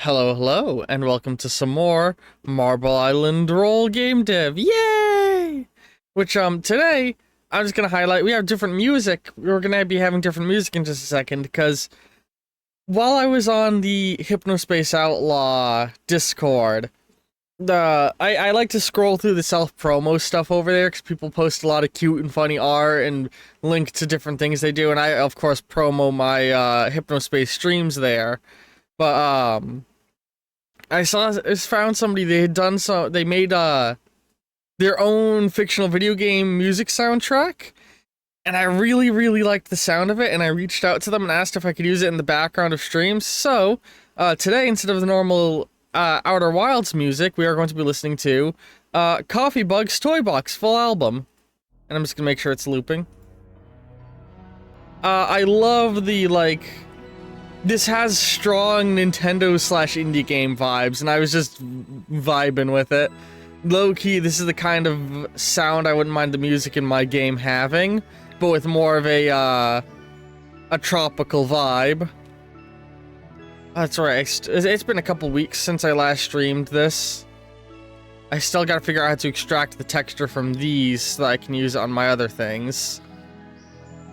Hello, hello, and welcome to some more Marble Island Roll Gamedev. Yay! Which, today, I'm just gonna highlight, we have different music. We're gonna be having different music in just a second, because while I was on the Hypnospace Outlaw Discord, I like to scroll through the self-promo stuff over there, because people post a lot of cute and funny art and link to different things they do, and I, of course, promo my, Hypnospace streams there. But, I found somebody, they had done they made, their own fictional video game music soundtrack, and I really, really liked the sound of it, and I reached out to them and asked if I could use it in the background of streams. So, today, instead of the normal, Outer Wilds music, we are going to be listening to, Coffee Bug's Toy Box full album. And I'm just gonna make sure it's looping. I love the, like, this has strong Nintendo/indie game vibes, and I was just vibing with it. Low-key, this is the kind of sound I wouldn't mind the music in my game having, but with more of a tropical vibe. That's right, it's been a couple weeks since I last streamed this. I still gotta figure out how to extract the texture from these so that I can use it on my other things.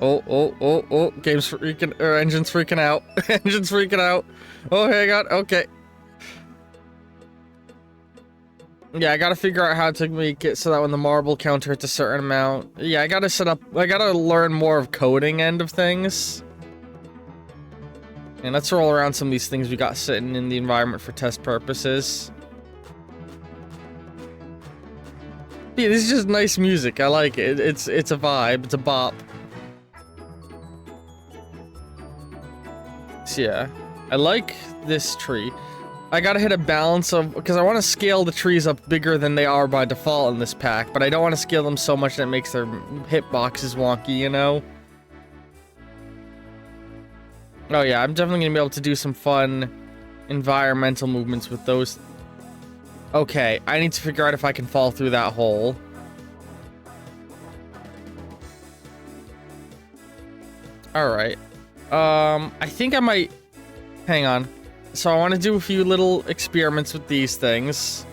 Oh, game's freaking, or engine's freaking out. Engine's freaking out. Oh, hang on, okay. Yeah, I gotta figure out how to make it so that when the marble counter hits a certain amount. Yeah, I gotta learn more of coding end of things. And let's roll around some of these things we got sitting in the environment for test purposes. Yeah, this is just nice music, I like it. It's a vibe, it's a bop. Yeah, I like this tree. I gotta hit a balance of, because I want to scale the trees up bigger than they are by default in this pack, but I don't want to scale them so much that it makes their hitboxes wonky, you know? Oh yeah, I'm definitely gonna be able to do some fun environmental movements with those. Okay, I need to figure out if I can fall through that hole. Alright. I think I might... Hang on. So I want to do a few little experiments with these things.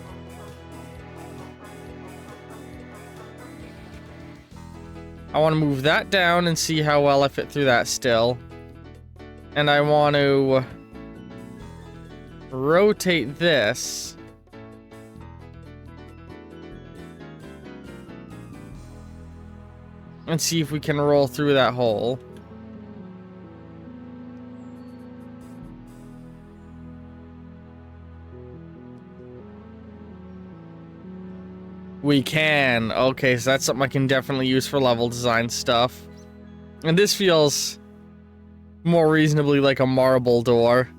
I want to move that down and see how well I fit through that still. And I want to rotate this. And see if we can roll through that hole. We can. Okay, so that's something I can definitely use for level design stuff. And this feels more reasonably like a marble door.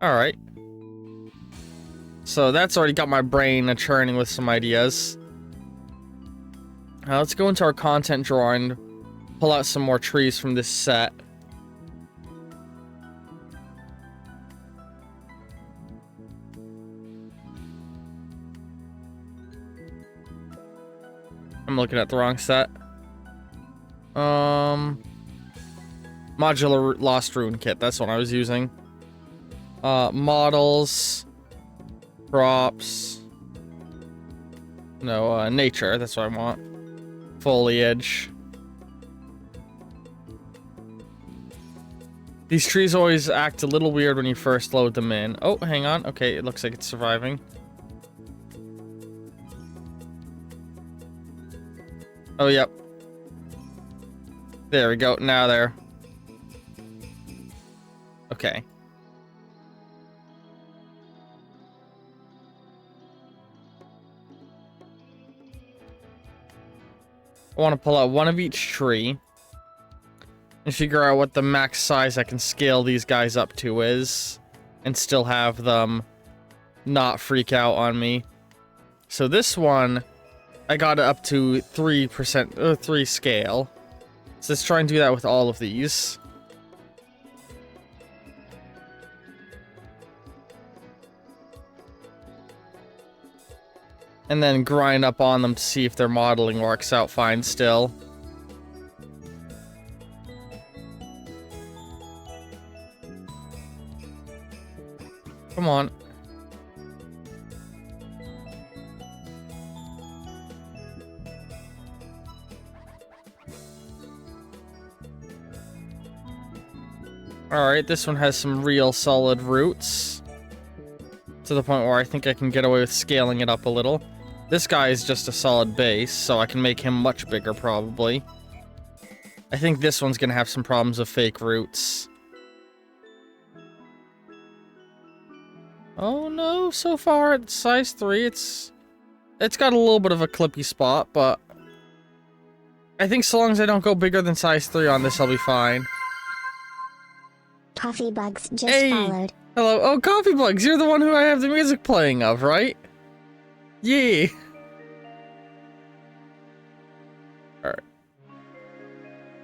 Alright. So that's already got my brain churning with some ideas. Now let's go into our content drawer and pull out some more trees from this set. I'm looking at the wrong set. Modular Lost Rune Kit, that's what I was using. Models. Props. No, nature, that's what I want. Foliage. These trees always act a little weird when you first load them in. Oh, hang on. Okay, it looks like it's surviving. Oh, yep. There we go. Now there. Okay. I want to pull out one of each tree and figure out what the max size I can scale these guys up to is and still have them not freak out on me. So this one, I got it up to 3%, 3 scale. So let's try and do that with all of these. And then grind up on them to see if their modeling works out fine still. Come on. Alright, this one has some real solid roots. To the point where I think I can get away with scaling it up a little. This guy is just a solid base, so I can make him much bigger, probably. I think this one's gonna have some problems with fake roots. Oh no, so far at size 3, it's got a little bit of a clippy spot, but I think so long as I don't go bigger than size 3 on this, I'll be fine. Coffee Bugs just followed. Hello. Oh, Coffee Bugs, you're the one who I have the music playing of, right? Yeah. Alright.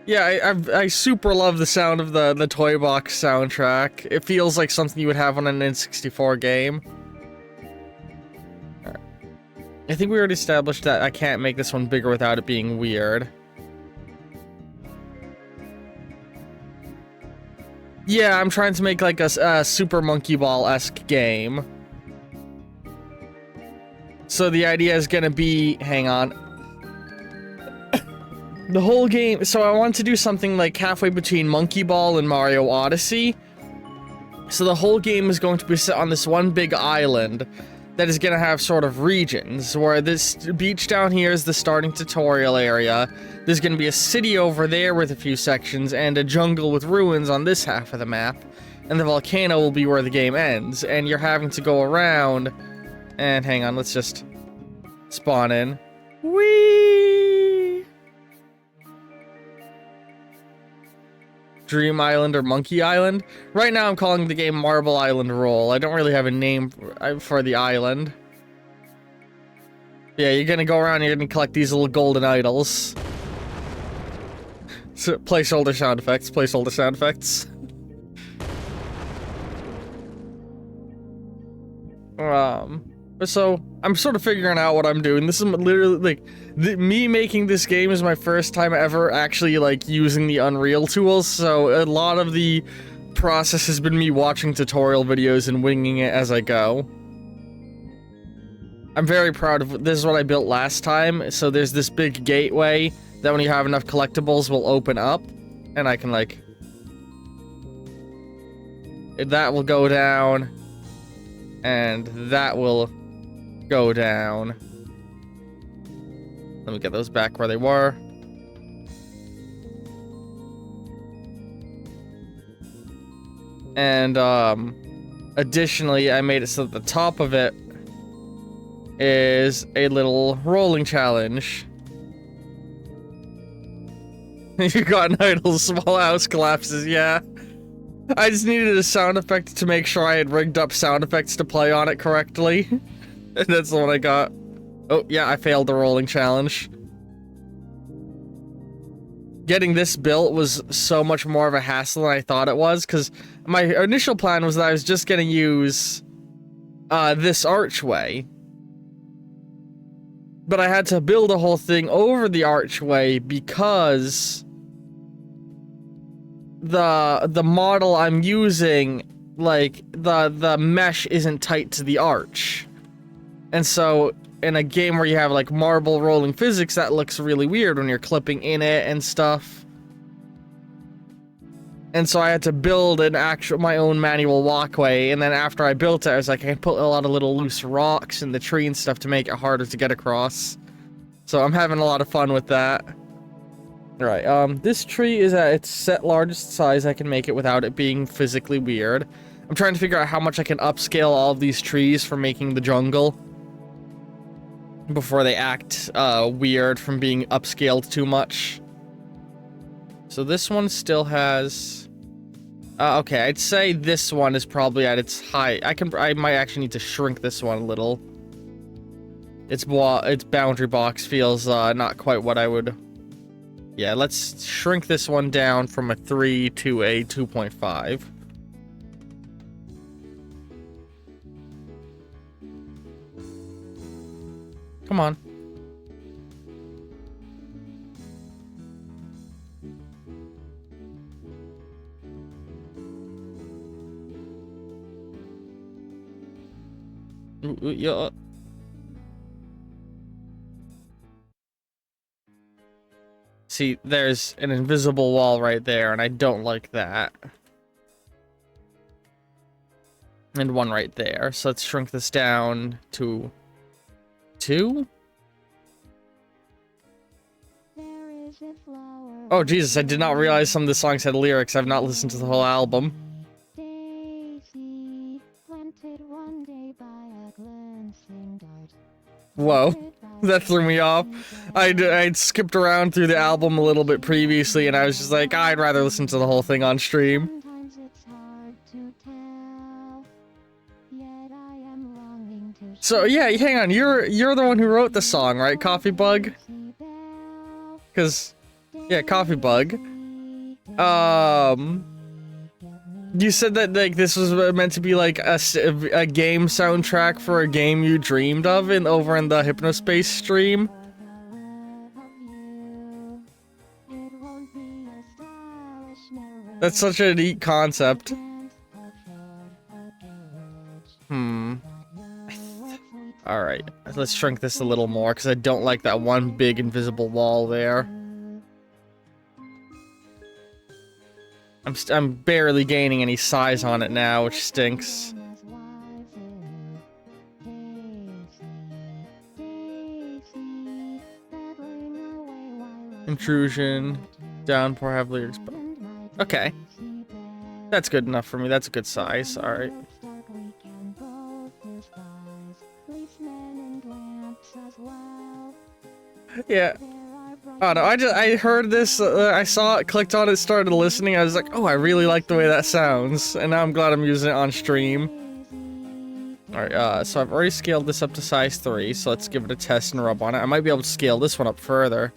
Yeah, I super love the sound of the Toy Box soundtrack. It feels like something you would have on an N64 game. Alright. I think we already established that I can't make this one bigger without it being weird. Yeah, I'm trying to make like a Super Monkey Ball-esque game. So the idea is gonna be, hang on. The whole game, so I want to do something like halfway between Monkey Ball and Mario Odyssey. So the whole game is going to be set on this one big island that is gonna have sort of regions, where this beach down here is the starting tutorial area. There's gonna be a city over there with a few sections, and a jungle with ruins on this half of the map. And the volcano will be where the game ends, and you're having to go around, and hang on, let's just spawn in. Whee! Dream Island or Monkey Island? Right now I'm calling the game Marble Island Roll. I don't really have a name for the island. Yeah, you're gonna go around, you're gonna collect these little golden idols. So, placeholder sound effects, placeholder sound effects. So, I'm sort of figuring out what I'm doing. This is literally, like, me making this game is my first time ever actually, like, using the Unreal tools, so a lot of the process has been me watching tutorial videos and winging it as I go. I'm very proud of, this is what I built last time, so there's this big gateway that when you have enough collectibles will open up, and I can, like, that will go down, and that will go down. Let me get those back where they were. And, additionally, I made it so that the top of it is a little rolling challenge. You got an idle small house collapses, yeah. I just needed a sound effect to make sure I had rigged up sound effects to play on it correctly. And that's the one I got. Oh, yeah, I failed the rolling challenge. Getting this built was so much more of a hassle than I thought it was, because my initial plan was that I was just gonna use this archway. But I had to build a whole thing over the archway because the model I'm using, like, the mesh isn't tight to the arch. And so, in a game where you have, like, marble rolling physics, that looks really weird when you're clipping in it and stuff. And so I had to build my own manual walkway, and then after I built it, I was like, I can put a lot of little loose rocks in the tree and stuff to make it harder to get across. So I'm having a lot of fun with that. Alright, this tree is at its set largest size I can make it without it being physically weird. I'm trying to figure out how much I can upscale all of these trees for making the jungle before they act weird from being upscaled too much. So this one still has... okay, I'd say this one is probably at its height. I might actually need to shrink this one a little. Its boundary box feels not quite what I would... Yeah, let's shrink this one down from a 3 to a 2.5. Come on. Yeah. See, there's an invisible wall right there, and I don't like that. And one right there. So let's shrink this down to 2. Oh, Jesus, I did not realize some of the songs had lyrics. I've not listened to the whole album. Whoa, that threw me off. I'd skipped around through the album a little bit previously, and I was just like, I'd rather listen to the whole thing on stream. So yeah, hang on, you're the one who wrote the song, right, Coffee Bug? Cause yeah, Coffee Bug. You said that like this was meant to be like a game soundtrack for a game you dreamed of over in the Hypnospace stream. That's such a neat concept. Alright, let's shrink this a little more, because I don't like that one big invisible wall there. I'm barely gaining any size on it now, which stinks. Intrusion, downpour heavily exposed. Okay. That's good enough for me, that's a good size, alright. Yeah. Oh no, I heard this, I saw it, clicked on it, started listening, I was like, oh, I really like the way that sounds, and now I'm glad I'm using it on stream. Alright, so I've already scaled this up to size 3, so let's give it a test and rub on it. I might be able to scale this one up further.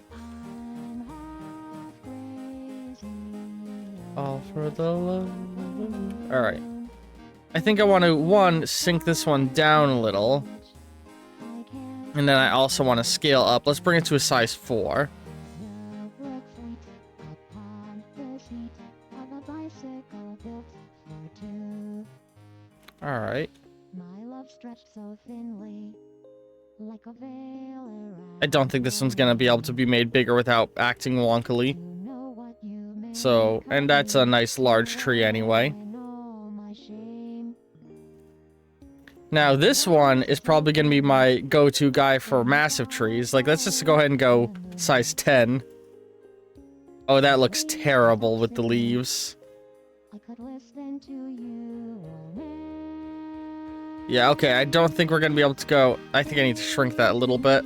All for the love. Alright. I think I want to, 1, sync this one down a little. And then I also want to scale up. Let's bring it to a size 4. Alright. I don't think this one's gonna be able to be made bigger without acting wonkily. So, and that's a nice large tree anyway. Now, this one is probably going to be my go-to guy for massive trees. Like, let's just go ahead and go size 10. Oh, that looks terrible with the leaves. Yeah, okay, I don't think we're going to be able to go... I think I need to shrink that a little bit.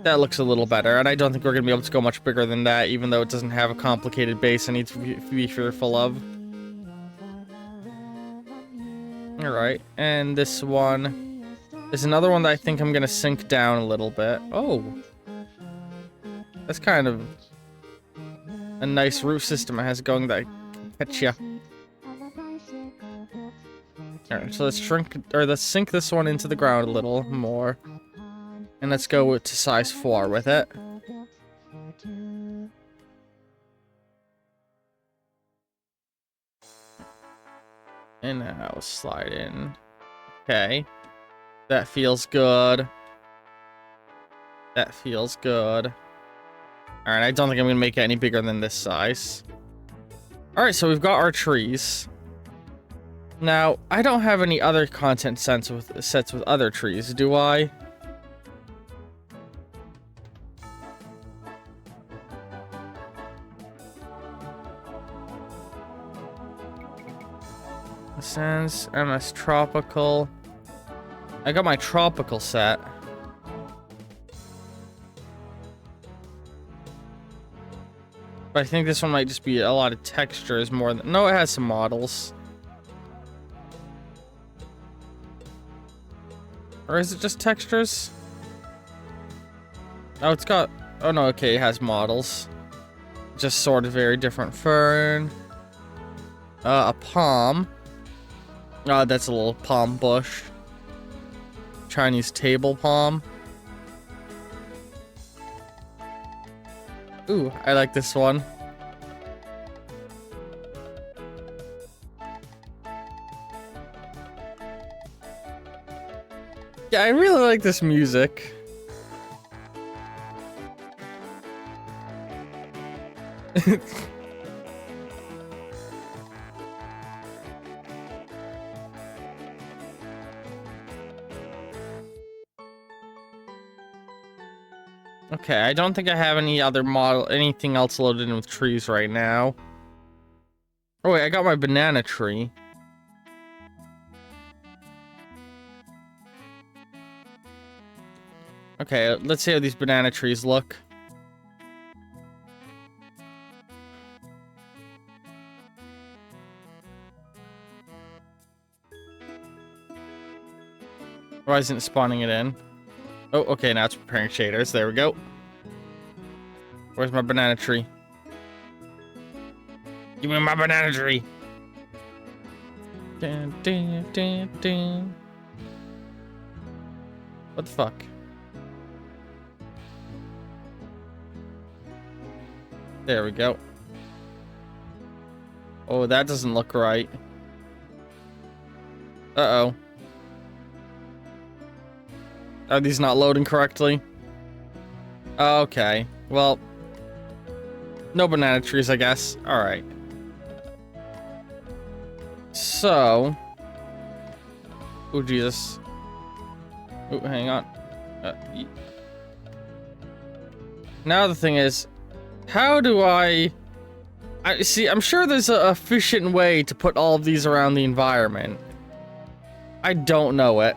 That looks a little better, and I don't think we're going to be able to go much bigger than that, even though it doesn't have a complicated base I need to be fearful of. Alright, and this one is another one that I think I'm gonna sink down a little bit. Oh! That's kind of a nice roof system it has going that petcha. Alright, so let's let's sink this one into the ground a little more. And let's go to size 4 with it. And now slide in. Okay. That feels good. That feels good. Alright, I don't think I'm going to make it any bigger than this size. Alright, so we've got our trees. Now, I don't have any other content sets with other trees, do I? Sans MS Tropical. I got my tropical set. But I think this one might just be a lot of textures more than... No, it has some models. Or is it just textures? Oh, it's got... Oh no, okay, it has models. Just sort of very different fern. A palm. Oh, that's a little palm bush. Chinese table palm. Ooh, I like this one. Yeah, I really like this music. Okay, I don't think I have anything else loaded in with trees right now. Oh wait, I got my banana tree. Okay, let's see how these banana trees look. Why isn't it spawning it in? Oh, okay, now it's preparing shaders. There we go. Where's my banana tree? Give me my banana tree. Dun, dun, dun, dun. What the fuck? There we go. Oh, that doesn't look right. Uh-oh. Are these not loading correctly? Okay. Well, no banana trees, I guess. Alright. So... Oh, Jesus. Oh, hang on. Now the thing is, how do I see, I'm sure there's an efficient way to put all of these around the environment. I don't know it.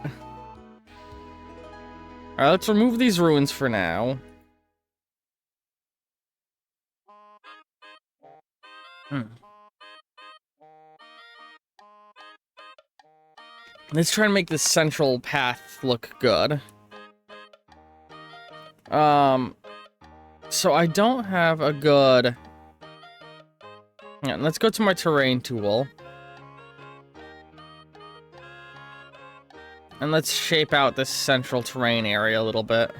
Alright, let's remove these ruins for now. Let's try and make this central path look good. So I don't have a good... Yeah, let's go to my terrain tool. And let's shape out this central terrain area a little bit.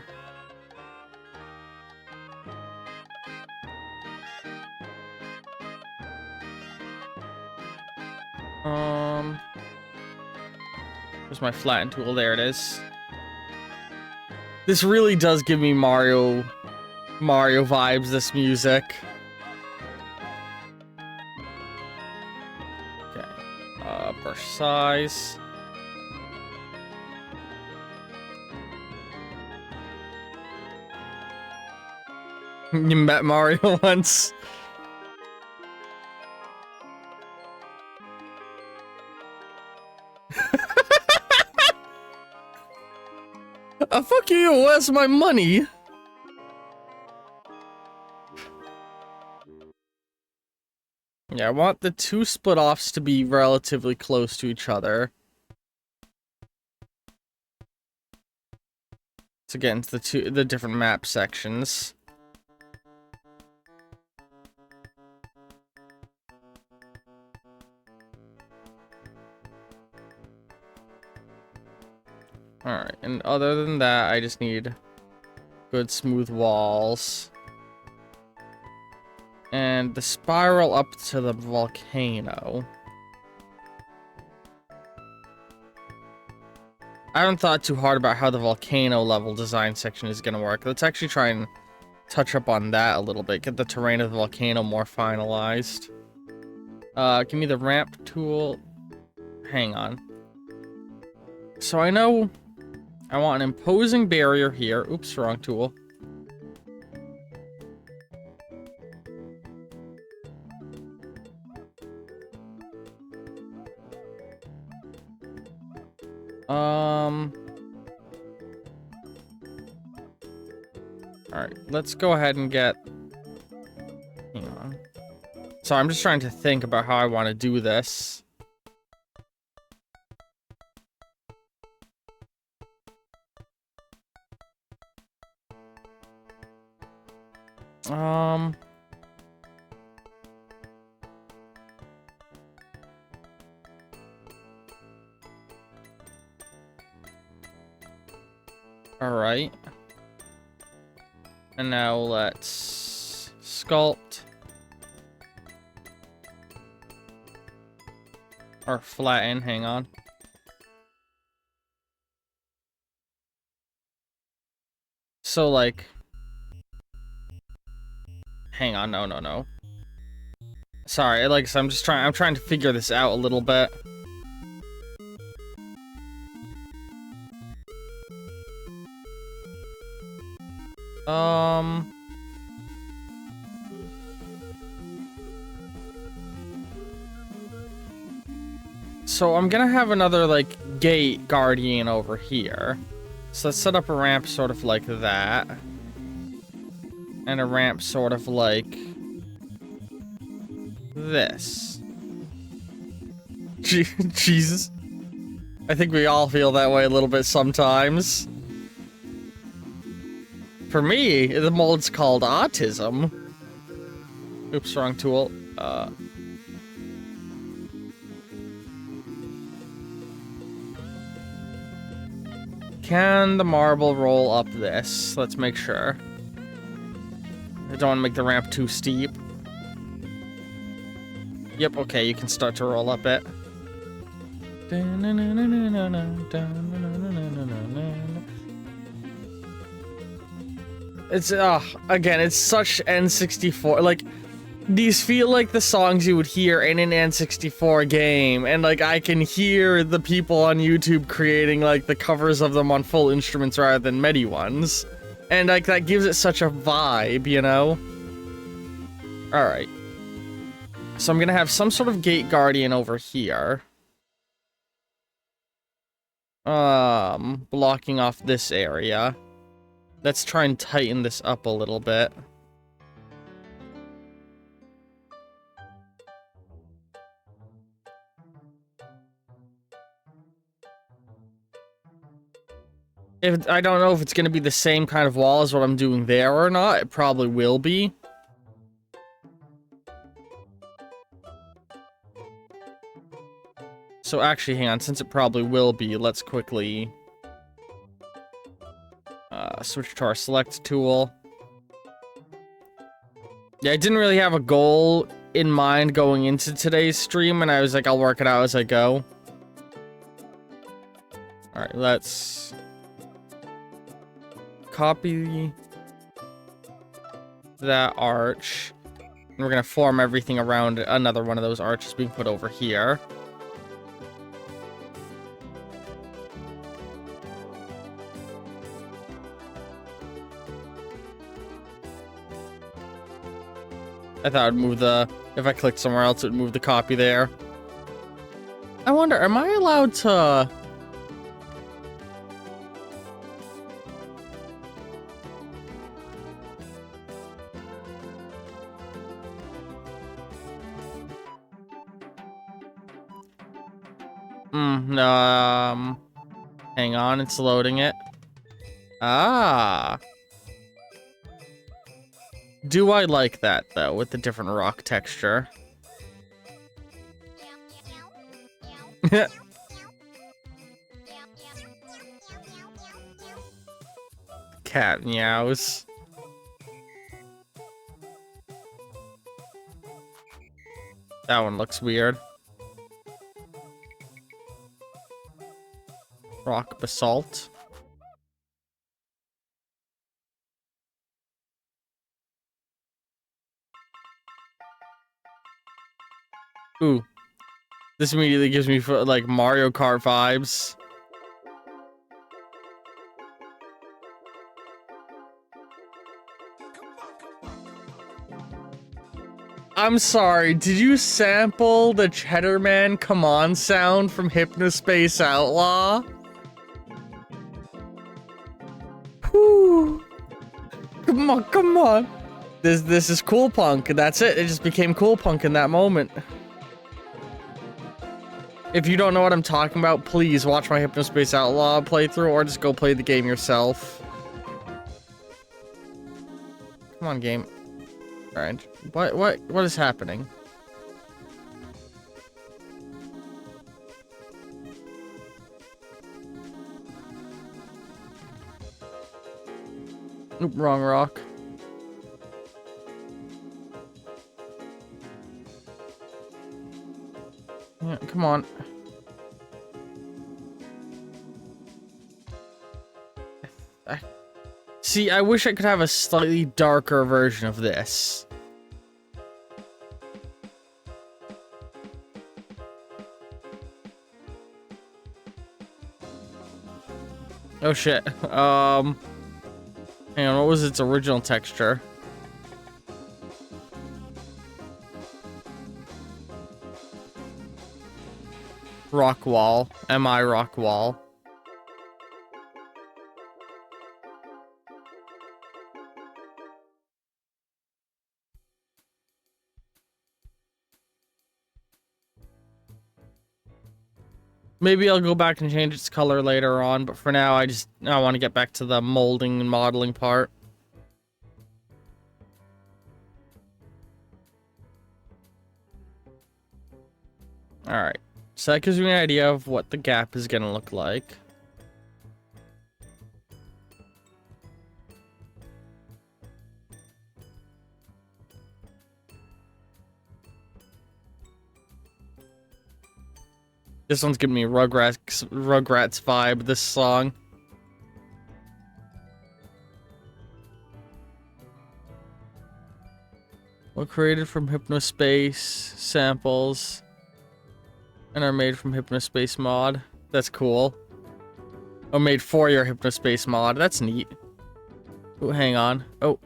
Where's my flatten tool? There it is. This really does give me Mario vibes, this music. Okay. Brush size. You met Mario once. Fuck you, where's my money? Yeah, I want the two split-offs to be relatively close to each other. To get into the different map sections. Alright, and other than that, I just need good smooth walls. And the spiral up to the volcano. I haven't thought too hard about how the volcano level design section is gonna work. Let's actually try and touch up on that a little bit. Get the terrain of the volcano more finalized. Give me the ramp tool. Hang on. So I know I want an imposing barrier here. Oops, wrong tool. Alright, let's go ahead and get... Hang on. So I'm just trying to think about how I want to do this. Alright. And now let's sculpt. Or flatten, hang on. So, like... Hang on, no. Sorry, like, so I'm trying to figure this out a little bit. So I'm gonna have another, like, gate guardian over here. So let's set up a ramp sort of like that. And a ramp sort of like... this. Jesus. I think we all feel that way a little bit sometimes. For me, the mold's called autism. Oops, wrong tool. Can the marble roll up this? Let's make sure. I don't want to make the ramp too steep. Yep, okay, you can start to roll up it. It's, again, it's such N64, like, these feel like the songs you would hear in an N64 game, and, like, I can hear the people on YouTube creating, like, the covers of them on full instruments rather than MIDI ones. And, like, that gives it such a vibe, you know? Alright. So I'm gonna have some sort of gate guardian over here. Blocking off this area. Let's try and tighten this up a little bit. I don't know if it's gonna be the same kind of wall as what I'm doing there or not. It probably will be. So actually, hang on, since it probably will be, let's quickly switch to our select tool. Yeah, I didn't really have a goal in mind going into today's stream, and I was like, I'll work it out as I go. Alright, let's copy that arch. And we're gonna form everything around another one of those arches being put over here. I thought it would move the... If I clicked somewhere else, it would move the copy there. I wonder, am I allowed to... Hang on, it's loading it. Ah. Do I like that, though, with the different rock texture? Cat meows. That one looks weird. Rock basalt. Ooh. This immediately gives me, like, Mario Kart vibes. I'm sorry, did you sample the Cheddar Man Come On sound from Hypnospace Outlaw? Whew. Come on, come on. This is cool punk, and that's it. It just became cool punk in that moment. If you don't know what I'm talking about, please watch my Hypnospace Outlaw playthrough, or just go play the game yourself. Come on, game. Alright. What is happening? Oop, wrong rock. Yeah, come on. See, I wish I could have a slightly darker version of this. Oh shit. Hang on, what was its original texture? Rock wall. MI rock wall. Maybe I'll go back and change its color later on, but for now I want to get back to the molding and modeling part. Alright, so that gives me an idea of what the gap is gonna look like. This one's giving me Rugrats vibe, this song. Well, created from Hypnospace samples and are made from Hypnospace mod. That's cool. Oh, made for your Hypnospace mod. That's neat. Oh, hang on. Oh.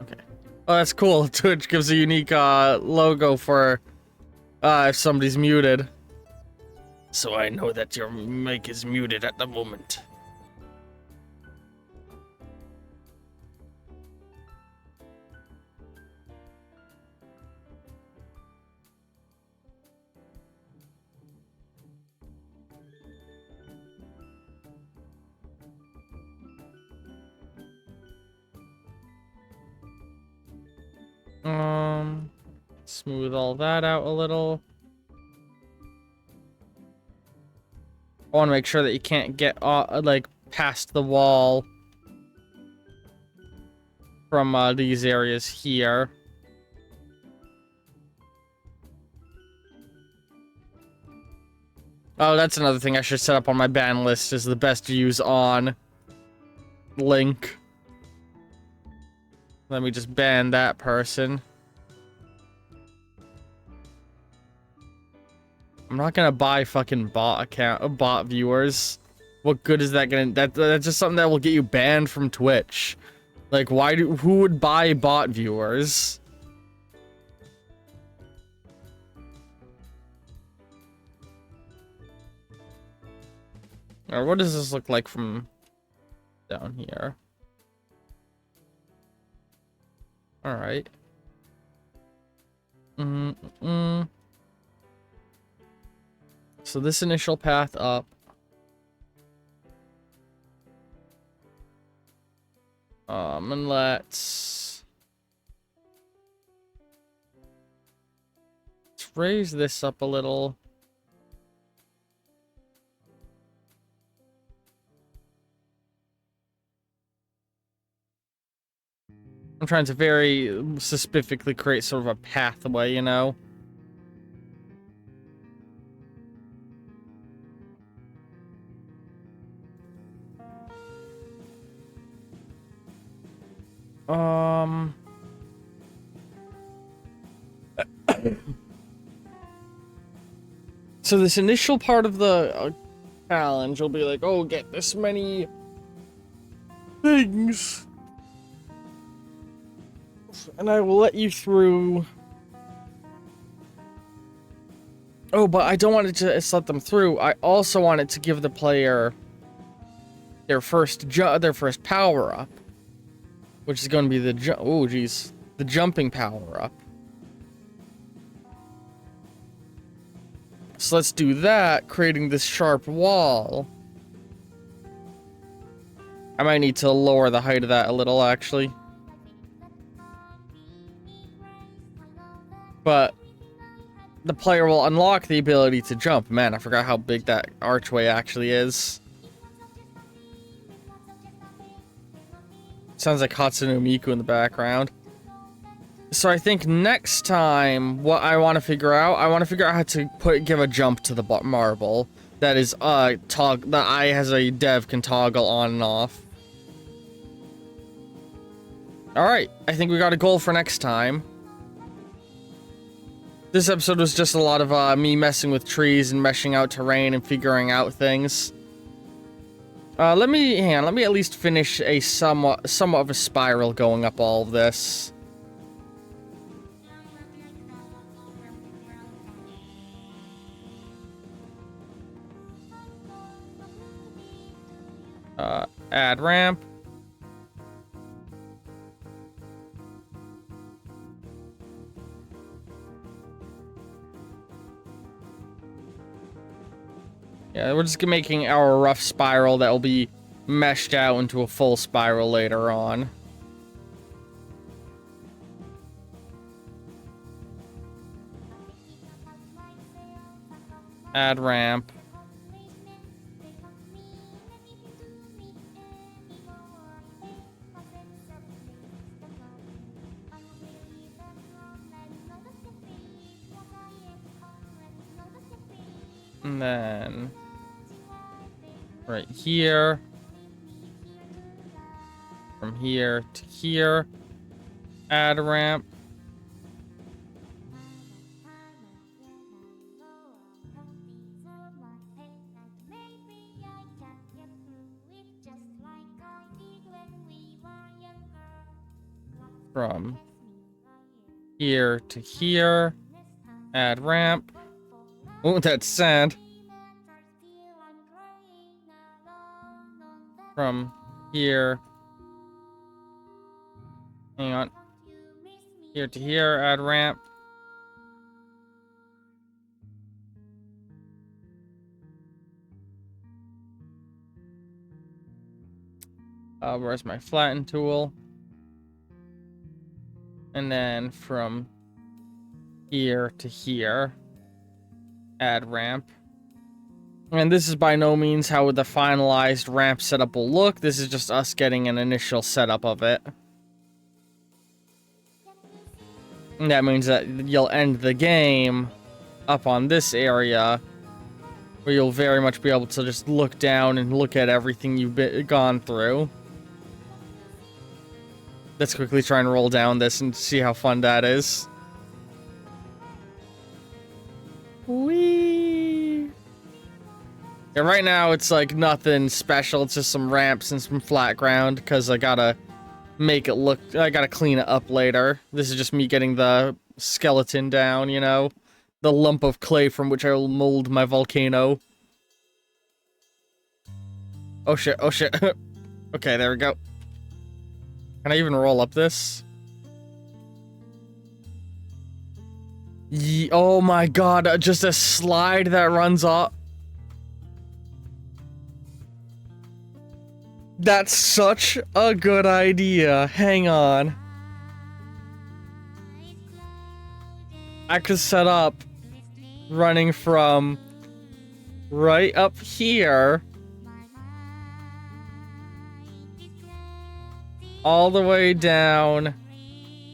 Okay. Oh, that's cool. Twitch gives a unique logo for if somebody's muted. So I know that your mic is muted at the moment. Smooth all that out a little. I want to make sure that you can't get like past the wall from these areas here. Oh, that's another thing I should set up on my ban list, is the best views on Link. Let me just ban that person. I'm not gonna buy fucking bot viewers. What good is that gonna? That's just something that will get you banned from Twitch. Like, who would buy bot viewers? Or what does this look like from down here? All right. So this initial path up. And let's raise this up a little. I'm trying to very specifically create sort of a pathway, you know? So this initial part of the challenge will be like, oh, get this many things, and I will let you through. Oh, but I don't want it to just let them through. I also want it to give the player their first power up, which is going to be the the jumping power up. So let's do that, creating this sharp wall. I might need to lower the height of that a little, actually. But the player will unlock the ability to jump. Man, I forgot how big that archway actually is. Sounds like Hatsune Miku in the background. So I think next time, what I want to figure out how to give a jump to the marble. that is the I as a dev can toggle on and off. Alright, I think we got a goal for next time. This episode was just a lot of me messing with trees and meshing out terrain and figuring out things. Let me at least finish a somewhat of a spiral going up all of this. Add ramp. Yeah, we're just making our rough spiral that will be meshed out into a full spiral later on. Add ramp. And then right here, from here to here, add a ramp. From here to here, add ramp. Oh, that's sad. From here, hang on, here to here, add ramp. Where's my flatten tool? And then from here to here, add ramp. And this is by no means how the finalized ramp setup will look. This is just us getting an initial setup of it. And that means that you'll end the game up on this area, where you'll very much be able to just look down and look at everything you've gone through. Let's quickly try and roll down this and see how fun that is. Whee! Yeah, right now it's like nothing special. It's just some ramps and some flat ground because I gotta make it look. I gotta clean it up later. This is just me getting the skeleton down, you know, the lump of clay from which I will mold my volcano. Oh shit! Oh shit! Okay, there we go. Can I even roll up this? Oh my god, just a slide that runs up. That's such a good idea. Hang on. I could set up running from right up here all the way down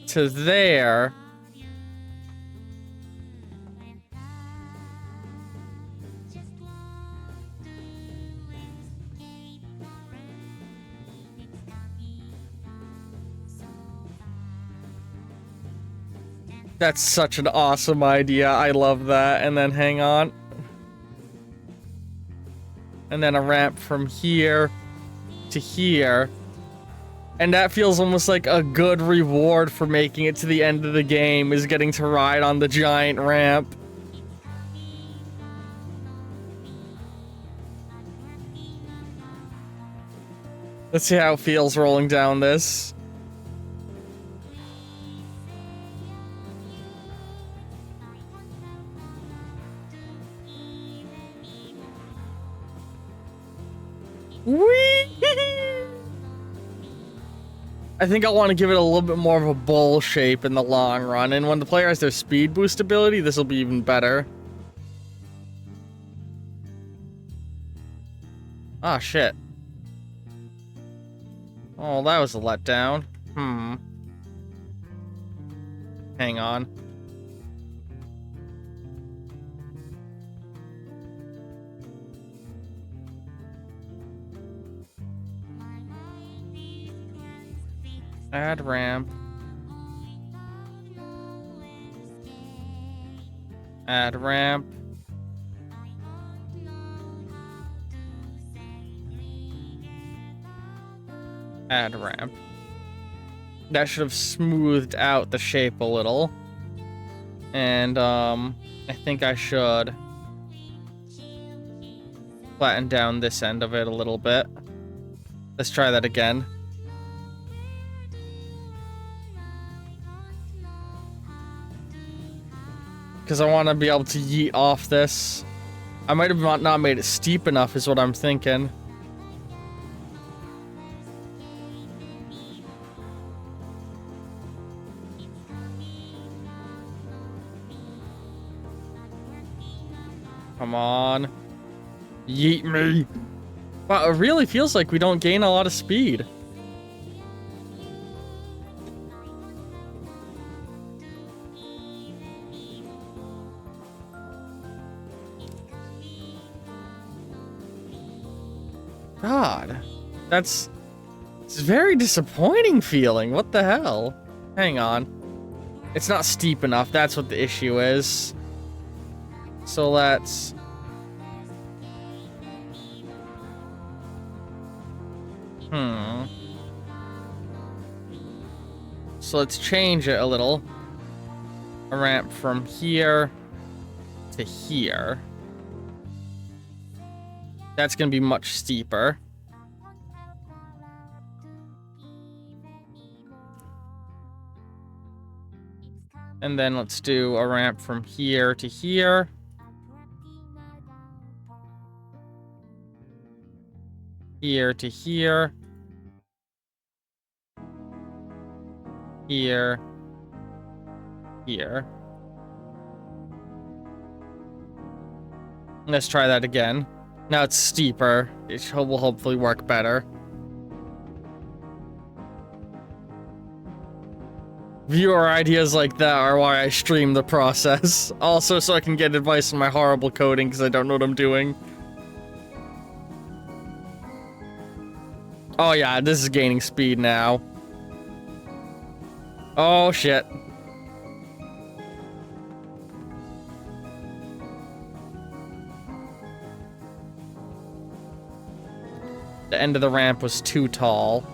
to there. That's such an awesome idea. I love that. And then hang on. And then a ramp from here to here. And that feels almost like a good reward for making it to the end of the game, is getting to ride on the giant ramp. Let's see how it feels rolling down this. Whee! I think I want to give it a little bit more of a bowl shape in the long run, and when the player has their speed boost ability, this will be even better. Ah, shit. Oh, that was a letdown. Hang on. Add ramp. Add ramp. Add ramp. That should have smoothed out the shape a little. And, I think I should flatten down this end of it a little bit. Let's try that again. Because I want to be able to yeet off this. I might have not made it steep enough is what I'm thinking. Come on. Yeet me. Wow, it really feels like we don't gain a lot of speed. God, it's very disappointing feeling. What the hell? Hang on. It's not steep enough. That's what the issue is. So let's... So let's change it a little. A ramp from here to here. That's gonna be much steeper. And then let's do a ramp from here to here. Here to here. Here. Here. Let's try that again. Now it's steeper. It will hopefully work better. Viewer ideas like that are why I stream the process. Also, so I can get advice on my horrible coding because I don't know what I'm doing. Oh yeah, this is gaining speed now. Oh shit. The end of the ramp was too tall.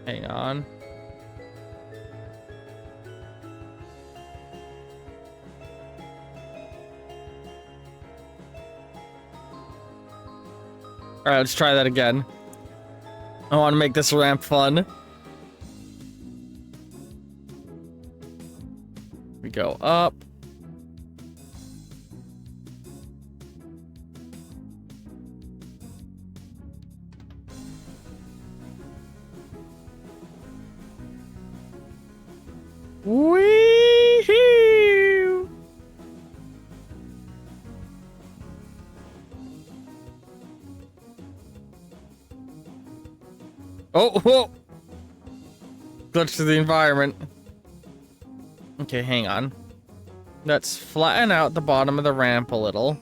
Hang on. Alright, let's try that again. I want to make this ramp fun. We go up. Wee-hoo! Oh, whoa! Glitch to the environment. Okay, hang on. Let's flatten out the bottom of the ramp a little.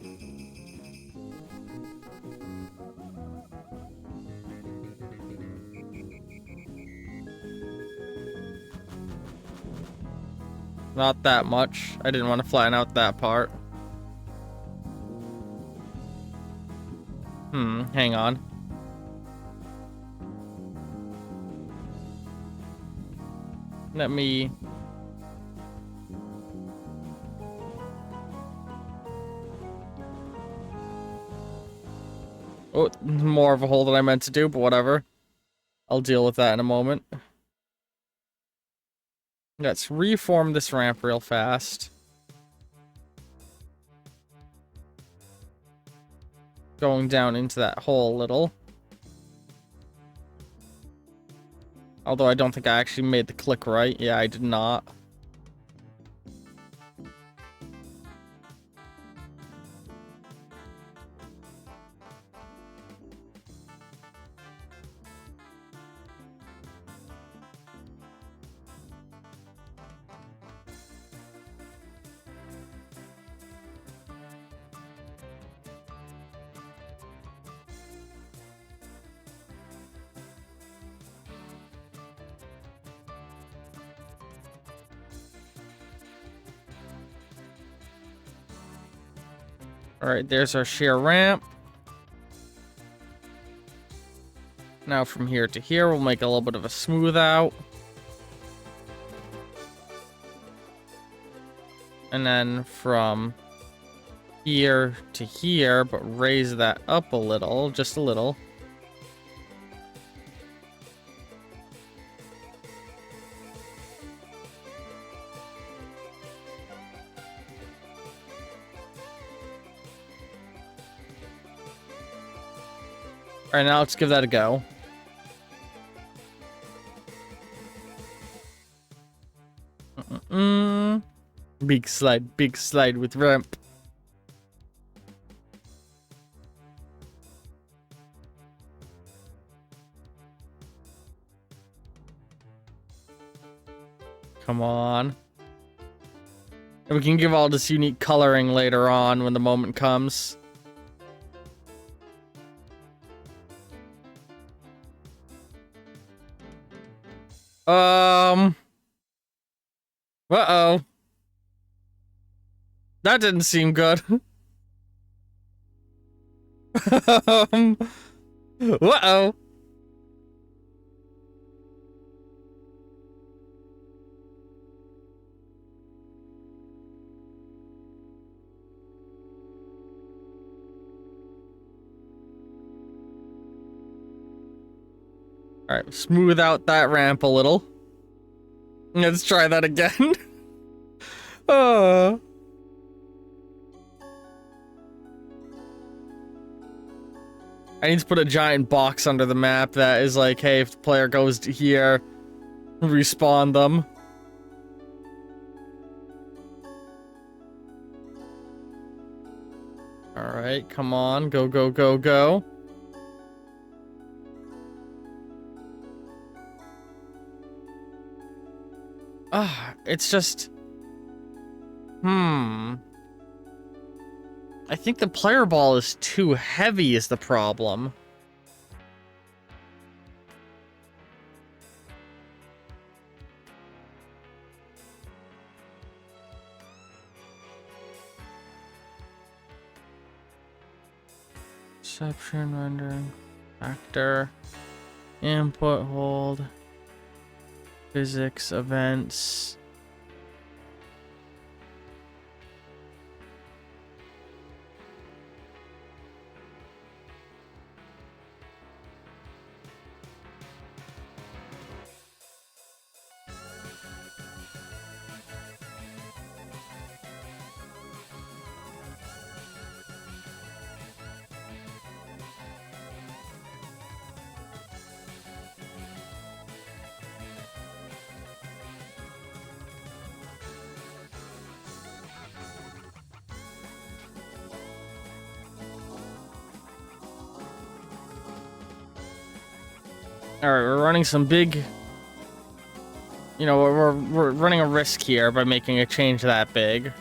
Not that much. I didn't want to flatten out that part. Hang on. Let me... Oh, more of a hole than I meant to do, but whatever. I'll deal with that in a moment. Let's reform this ramp real fast. Going down into that hole a little. Although I don't think I actually made the click right. Yeah, I did not. Alright, there's our sheer ramp. Now from here to here, we'll make a little bit of a smooth out. And then from here to here, but raise that up a little, just a little. Alright, now let's give that a go. Big slide with ramp. Come on. And we can give all this unique coloring later on when the moment comes. Uh-oh. That didn't seem good. Uh-oh. Alright, smooth out that ramp a little. Let's try that again. Oh. I need to put a giant box under the map that is like, hey, if the player goes to here, respawn them. Alright, come on. Go, go, go, go. It's just... I think the player ball is too heavy is the problem. Perception, rendering, factor, input, hold, physics, events. Alright, we're running some big... You know, we're running a risk here by making a change that big.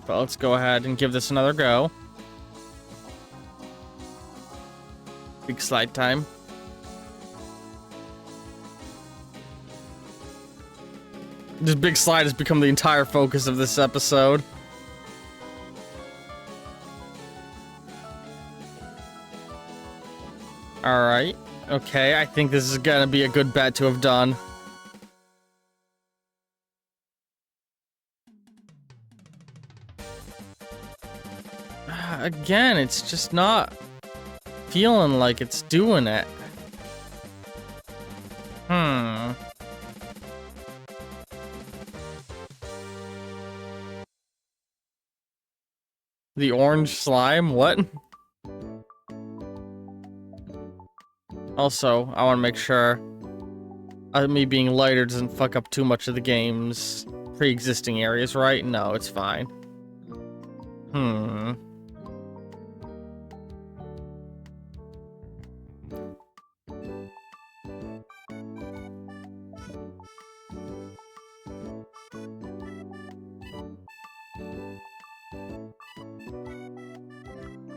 But let's go ahead and give this another go. Big slide time. This big slide has become the entire focus of this episode. Alright. Okay, I think this is gonna be a good bet to have done. Again, it's just not feeling like it's doing it. The orange slime? What? Also, I want to make sure me being lighter doesn't fuck up too much of the game's pre-existing areas, right? No, it's fine.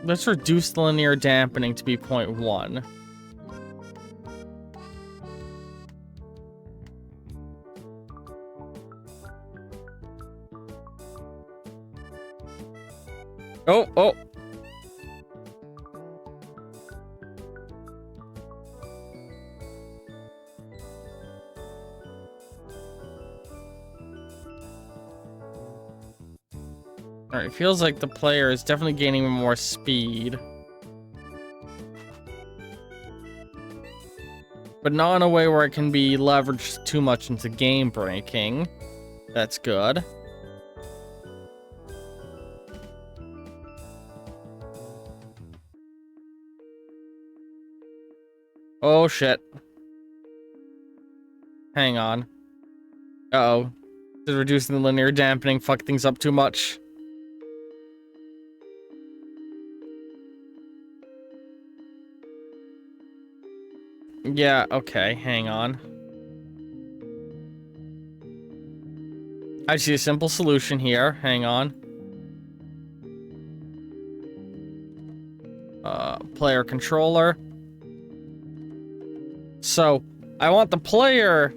Let's reduce the linear dampening to be 0.1. Oh. Alright, it feels like the player is definitely gaining more speed. But not in a way where it can be leveraged too much into game breaking. That's good. Oh shit. Hang on. Uh-oh. Is reducing the linear dampening fuck things up too much? Yeah, okay, hang on. I see a simple solution here. Hang on. Player controller. So, I want the player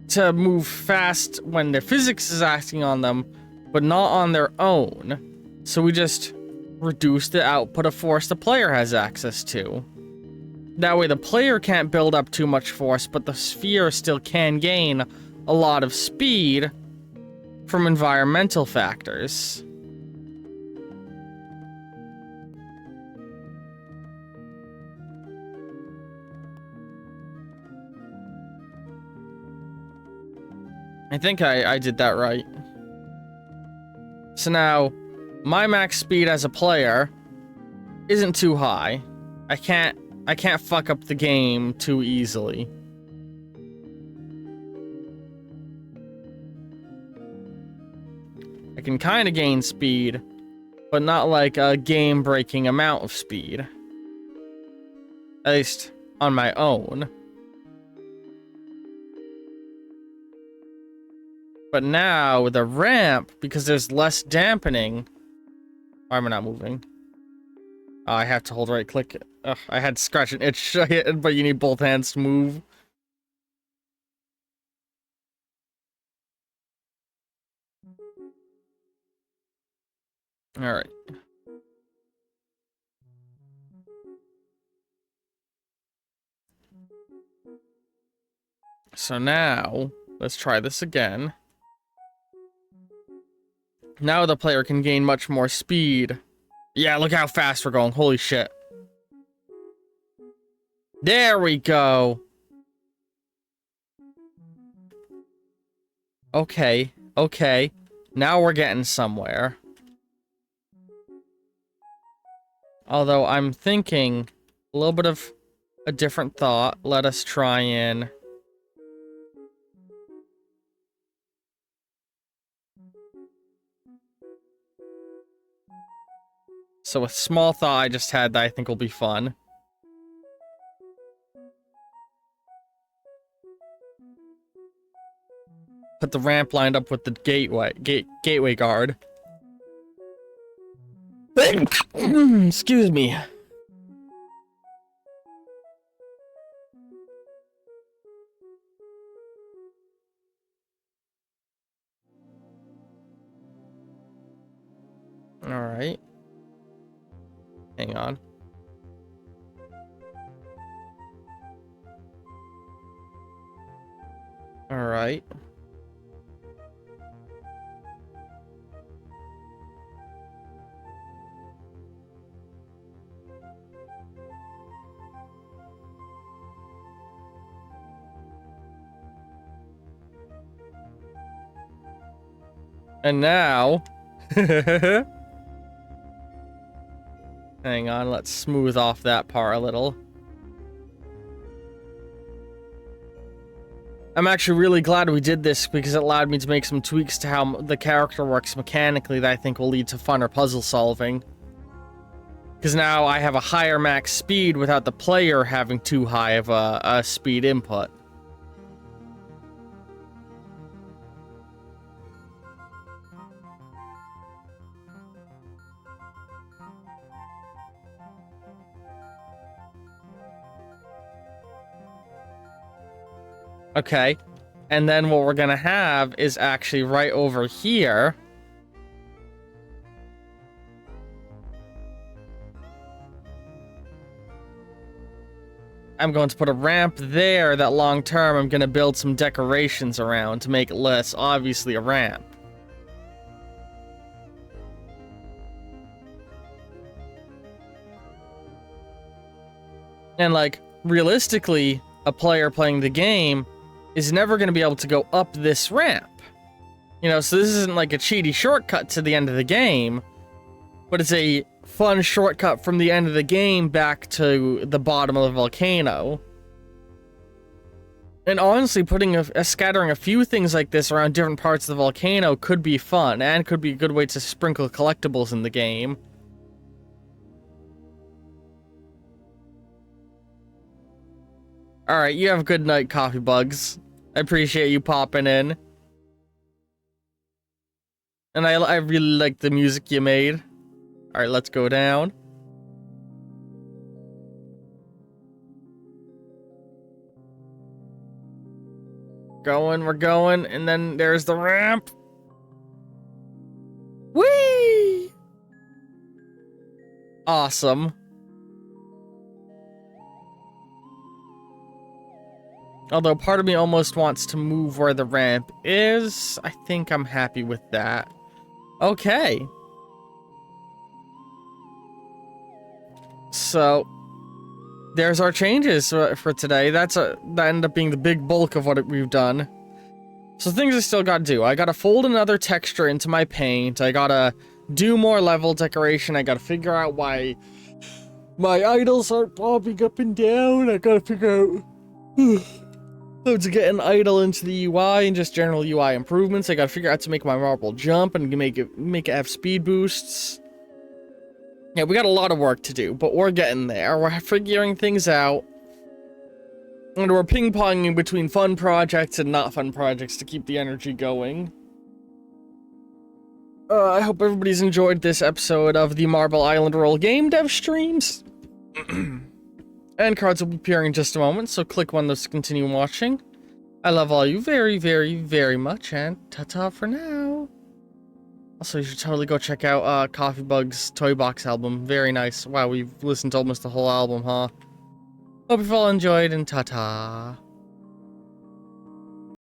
to move fast when the physics is acting on them, but not on their own. So we just reduce the output of force the player has access to. That way the player can't build up too much force, but the sphere still can gain a lot of speed from environmental factors. I think I did that right. So now, my max speed as a player isn't too high. I can't fuck up the game too easily. I can kind of gain speed, but not like a game-breaking amount of speed. At least on my own. But now, with a ramp, because there's less dampening... Why am I not moving? Oh, I have to hold right click. Ugh, I had to scratch an itch, but you need both hands to move. Alright. So now, let's try this again. Now the player can gain much more speed. Yeah, look how fast we're going. Holy shit. There we go. Okay. Now we're getting somewhere. Although I'm thinking a little bit of a different thought. Let us try and... So a small thought I just had that I think will be fun. Put the ramp lined up with the gateway guard. Excuse me. Alright. Hang on. Alright. And now... Hang on, let's smooth off that part a little. I'm actually really glad we did this because it allowed me to make some tweaks to how the character works mechanically that I think will lead to funner puzzle solving. Because now I have a higher max speed without the player having too high of a speed input. Okay, and then what we're gonna have is actually right over here. I'm going to put a ramp there that long term I'm gonna build some decorations around to make it less obviously a ramp. And like, realistically, a player playing the game is never going to be able to go up this ramp. You know, so this isn't like a cheaty shortcut to the end of the game, but it's a fun shortcut from the end of the game back to the bottom of the volcano. And honestly, putting scattering a few things like this around different parts of the volcano could be fun, and could be a good way to sprinkle collectibles in the game. Alright, you have a good night, Coffee Bugs. I appreciate you popping in. And I really like the music you made. Alright, let's go down. We're going, and then there's the ramp. Whee! Awesome. Although part of me almost wants to move where the ramp is. I think I'm happy with that. Okay. So, there's our changes for today. That ended up being the big bulk of what we've done. So things I still gotta do. I gotta fold another texture into my paint. I gotta do more level decoration. I gotta figure out why my idols aren't bobbing up and down. I gotta figure out how to get an idol into the UI and just general UI improvements. I gotta figure out how to make my marble jump and make it have speed boosts. Yeah, we got a lot of work to do, but we're getting there. We're figuring things out. And we're ping-ponging between fun projects and not fun projects to keep the energy going. I hope everybody's enjoyed this episode of the Marble Island Roll Game Dev streams. And cards will be appearing in just a moment, so click one of those to continue watching. I love all you very, very, very much, and ta-ta for now. Also, you should totally go check out Coffee Bug's Toy Box album. Very nice. Wow, we've listened to almost the whole album, huh? Hope you've all enjoyed, and ta-ta.